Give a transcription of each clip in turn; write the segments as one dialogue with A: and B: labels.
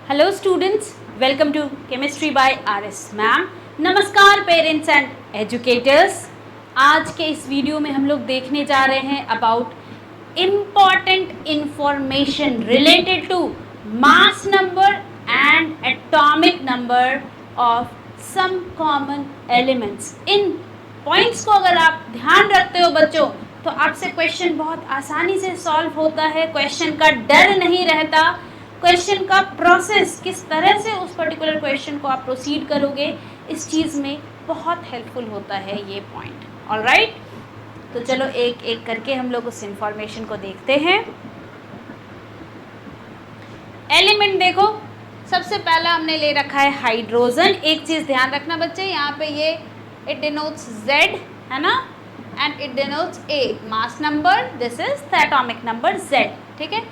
A: Hello students, welcome to chemistry by RS ma'am. नमस्कार parents and educators. आज के इस वीडियो में हम लोग देखने जा रहे हैं about important information related to mass number and atomic number of some common elements. इन पॉइंट्स को अगर आप ध्यान रखते हो बच्चों, तो आपसे क्वेश्चन बहुत आसानी से सॉल्व होता है। क्वेश्चन का डर नहीं रहता। क्वेश्चन का प्रोसेस, किस तरह से उस पर्टिकुलर क्वेश्चन को आप प्रोसीड करोगे, इस चीज़ में बहुत हेल्पफुल होता है ये पॉइंट। ऑलराइट, तो चलो एक एक करके हम लोग उस इंफॉर्मेशन को देखते हैं। एलिमेंट देखो, सबसे पहला हमने ले रखा है हाइड्रोजन। एक चीज़ ध्यान रखना बच्चे, यहाँ पे ये इट डिनोट्स Z है ना, and it denotes A mass number, this is the atomic number Z। ठीक है,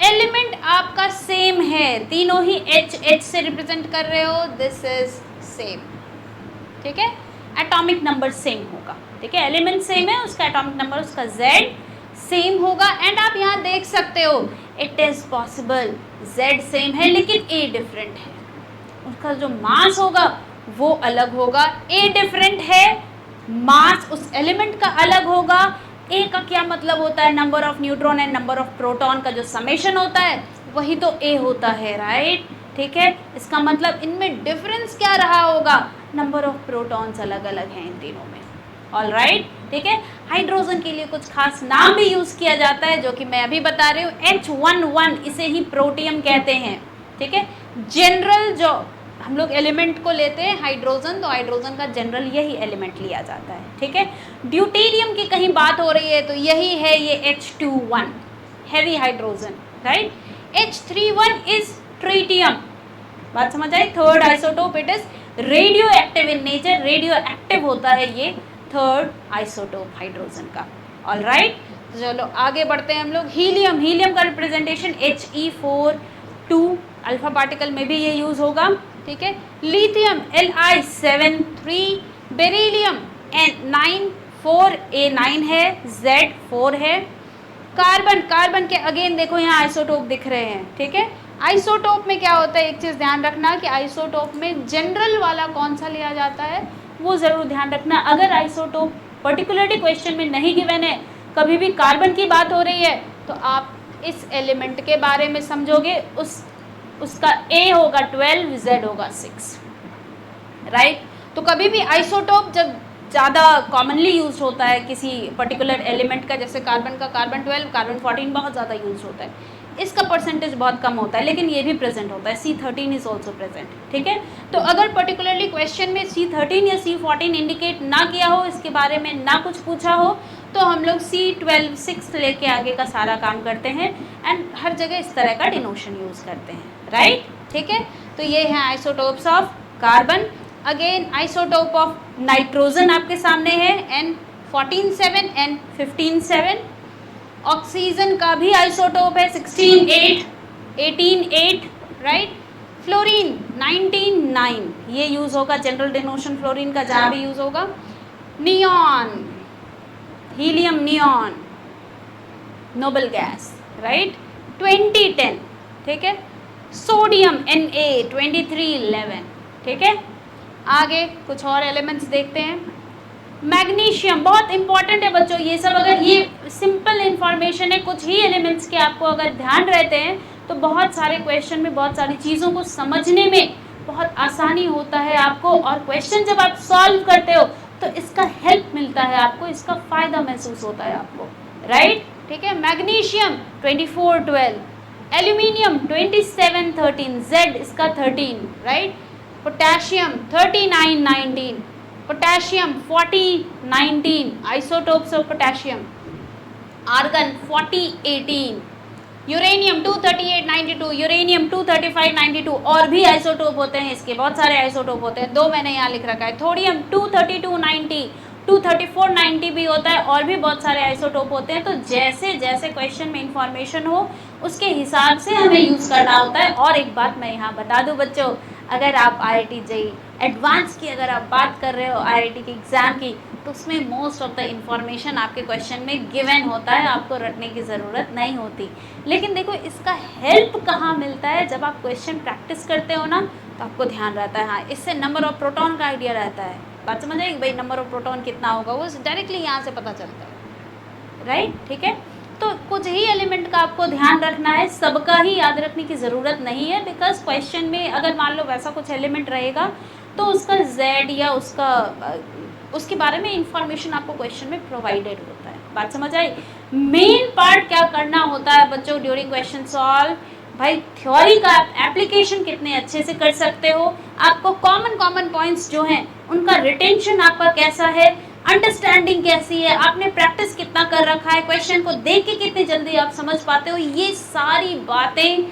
A: एलिमेंट आपका सेम है, तीनों ही H से रिप्रेजेंट कर रहे हो, दिस इज सेम। ठीक है, एटॉमिक नंबर सेम होगा। ठीक है, एलिमेंट सेम है, उसका एटॉमिक नंबर उसका Z सेम होगा। एंड आप यहाँ देख सकते हो it is possible Z same है लेकिन A डिफरेंट है, उसका जो मास होगा वो अलग होगा। A डिफरेंट है, मास उस एलिमेंट का अलग होगा। A का क्या मतलब होता है, number of neutron and number of proton का जो समेशन होता है वही तो A होता है, राइट। ठीक है, इसका मतलब इनमें डिफरेंस क्या रहा होगा, नंबर ऑफ प्रोटॉन्स अलग अलग हैं इन तीनों में। ऑलराइट, ठीक है। हाइड्रोजन के लिए कुछ खास नाम भी यूज किया जाता है जो कि मैं अभी बता रही हूँ, H11, इसे ही प्रोटियम कहते हैं। ठीक है, जनरल जो हम लोग एलिमेंट को लेते हैं हाइड्रोजन, तो हाइड्रोजन का जनरल यही एलिमेंट लिया जाता है। ठीक है, ड्यूटेरियम की कहीं बात हो रही है तो यही है ये H21 heavy hydrogen, right. H31 is tritium, बात समझ आई। Third isotope, it is radioactive in nature, radioactive होता है ये थर्ड आइसोटोप हाइड्रोजन का। ऑलराइट, तो चलो आगे बढ़ते हैं हम लोग। हीलियम, हीलियम का रिप्रेजेंटेशन He4 अल्फा पार्टिकल में भी ये यूज होगा। ठीक है, लिथियम Li73, बेरिलियम N94A9 है, Z4 है। कार्बन, कार्बन के अगेन देखो यहाँ आइसोटोप दिख रहे हैं। ठीक है, आइसोटोप में क्या होता है, एक चीज़ ध्यान रखना कि आइसोटोप में जनरल वाला कौन सा लिया जाता है वो ज़रूर ध्यान रखना। अगर आइसोटोप पर्टिकुलरली क्वेश्चन में नहीं गिवन है, कभी भी कार्बन की बात हो रही है, तो आप इस एलिमेंट के बारे में समझोगे, उसका A होगा 12, Z होगा 6, राइट। तो कभी भी आइसोटोप जब ज़्यादा कॉमनली यूज होता है किसी पर्टिकुलर एलिमेंट का, जैसे कार्बन का कार्बन 12, कार्बन 14 बहुत ज़्यादा यूज होता है, इसका परसेंटेज बहुत कम होता है, लेकिन ये भी प्रेजेंट होता है। C13 is also present. ठीक है, तो अगर पर्टिकुलरली क्वेश्चन में C13 या C14 इंडिकेट ना किया हो, इसके बारे में ना कुछ पूछा हो, तो हम लोग C12 6 लेके आगे का सारा काम करते हैं एंड हर जगह इस तरह का डिनोशन यूज करते हैं, राइट। ठीक है, तो ये है isotopes of carbon. Again isotope of nitrogen आपके सामने है, N14 N15। ऑक्सीजन का भी आइसोटोप है 16 8 राइट। फ्लोरीन 19 ये यूज होगा, जनरल डिनोशन फ्लोरीन का जहाँ भी यूज होगा। Neon, helium neon, noble gas, right, 2010। ठीक है, सोडियम Na2311। ठीक है, आगे कुछ और एलिमेंट्स देखते हैं। मैग्नीशियम बहुत इंपॉर्टेंट है बच्चों, ये सब अगर ये सिंपल इंफॉर्मेशन है, कुछ ही एलिमेंट्स के आपको अगर ध्यान रहते हैं तो बहुत सारे क्वेश्चन में बहुत सारी चीज़ों को समझने में बहुत आसानी होता है आपको, और क्वेश्चन जब आप सॉल्व करते हो तो इसका हेल्प मिलता है आपको, इसका फ़ायदा महसूस होता है आपको, राइट। ठीक है, मैग्नीशियम 2412, एल्यूमिनियम 2713, Z इसका 13, right. Potassium 3919, potassium 4019 isotopes of potassium. Argon 4018, uranium 23892, uranium 23592, और भी आइसोटोप होते हैं इसके, बहुत सारे आइसोटोप होते हैं, दो मैंने यहाँ लिख रखा है। थोडियम 23290, 23490 भी होता है, और भी बहुत सारे आइसोटोप होते हैं। तो जैसे जैसे क्वेश्चन में इंफॉर्मेशन हो उसके हिसाब से हमें यूज़ करना होता है। और एक बात मैं यहाँ बता दूँ बच्चों, अगर आप IIT JEE एडवांस की अगर आप बात कर रहे हो IIT के एग्ज़ाम की, तो उसमें मोस्ट ऑफ द इंफॉर्मेशन आपके क्वेश्चन में गिवन होता है, आपको रटने की ज़रूरत नहीं होती। लेकिन देखो इसका हेल्प कहाँ मिलता है, जब आप क्वेश्चन प्रैक्टिस करते हो ना, तो आपको ध्यान रहता है, हाँ इससे नंबर ऑफ प्रोटॉन का आइडिया रहता है। बात समझ आएगी भाई, नंबर ऑफ प्रोटॉन कितना होगा वो डायरेक्टली यहाँ से पता चलता है, राइट, ठीक है। तो कुछ ही एलिमेंट का आपको ध्यान रखना है, सबका ही याद रखने की ज़रूरत नहीं है, बिकॉज क्वेश्चन में अगर मान लो वैसा कुछ एलिमेंट रहेगा तो उसका Z या उसके बारे में इंफॉर्मेशन आपको क्वेश्चन में प्रोवाइडेड होता है। बात समझ आई। मेन पार्ट क्या करना होता है बच्चों ड्यूरिंग क्वेश्चन सॉल्व, भाई थ्योरी का एप्लीकेशन कितने अच्छे से कर सकते हो, आपको कॉमन पॉइंट्स जो हैं उनका रिटेंशन आपका कैसा है, अंडरस्टैंडिंग कैसी है, आपने प्रैक्टिस कितना कर रखा है, क्वेश्चन को देख के कितनी जल्दी आप समझ पाते हो, ये सारी बातें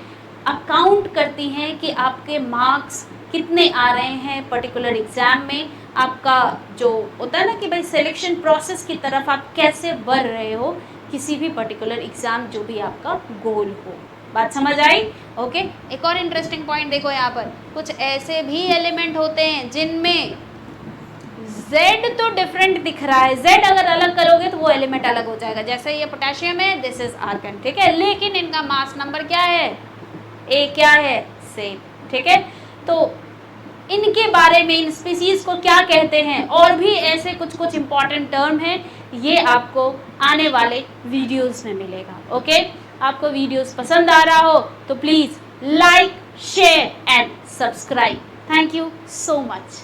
A: अकाउंट करती हैं कि आपके मार्क्स कितने आ रहे हैं पर्टिकुलर एग्जाम में। आपका जो होता है ना कि भाई सिलेक्शन प्रोसेस की तरफ आप कैसे बढ़ रहे हो किसी भी पर्टिकुलर एग्जाम, जो भी आपका गोल हो। बात समझ आई। ओके, एक और इंटरेस्टिंग पॉइंट देखो, यहाँ पर कुछ ऐसे भी एलिमेंट होते हैं जिनमें Z तो डिफरेंट दिख रहा है, Z अगर अलग करोगे तो वो एलिमेंट अलग हो जाएगा। जैसे ये पोटेशियम है, दिस इज आर्गन, ठीक है, लेकिन इनका मास नंबर क्या है, A क्या है, सेम, ठीक है। तो इनके बारे में, इन स्पीसीज को क्या कहते हैं, और भी ऐसे कुछ इंपॉर्टेंट टर्म हैं, ये आपको आने वाले वीडियोस में मिलेगा। ओके, आपको वीडियोस पसंद आ रहा हो तो please like, share and subscribe. Thank you so much.